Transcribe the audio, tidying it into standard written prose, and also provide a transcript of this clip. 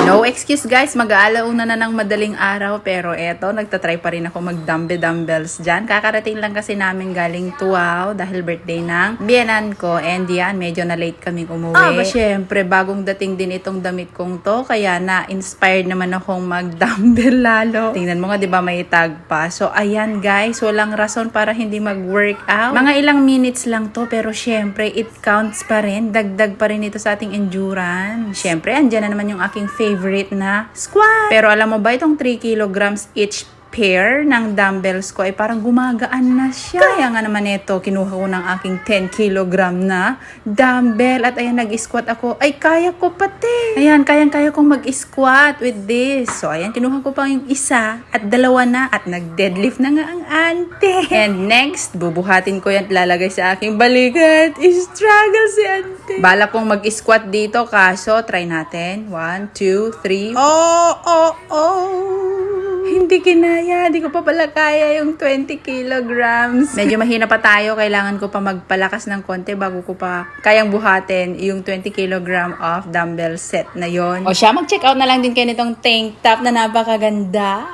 No excuse guys, mag-aalauna na ng madaling araw pero eto, nagtatry pa rin ako mag-dumbbells dyan. Kakarating lang kasi namin galing Tuaw dahil birthday ng biyenan ko and yan, medyo na late kaming umuwi. Syempre, bagong dating din itong damit kong to kaya na-inspired naman akong mag-dumbbell lalo. Tingnan mo nga, di ba may tag pa? So ayan guys, walang rason para hindi mag-workout. Mga ilang minutes lang to pero syempre, it counts pa rin. Dagdag pa rin ito sa ating endurance. Syempre, andyan na naman yung aking favorite na squat. Pero alam mo ba, itong 3 kilograms each pair ng dumbbells ko ay parang gumagaan na siya. Kaya nga naman ito, kinuha ko ng aking 10 kilogram na dumbbell at ayan, nag-squat ako. Ay, kaya ko pati. Ayan, kayang-kaya kong mag-squat with this. So, ayan, kinuha ko pa yung isa at dalawa na at nag-deadlift na nga ang ante. And next, bubuhatin ko yan at lalagay sa aking balikat. Struggle si ante. Bala kong mag-squat dito, kaso try natin. 1, 2, 3. Hindi kinaya. Hindi ko pa pala kaya yung 20 kilograms. Medyo mahina pa tayo. Kailangan ko pa magpalakas ng konti bago ko pa kayang buhatin yung 20 kilogram of dumbbell set na yon. O siya, mag-check out na lang din kayo nitong tank top na napakaganda.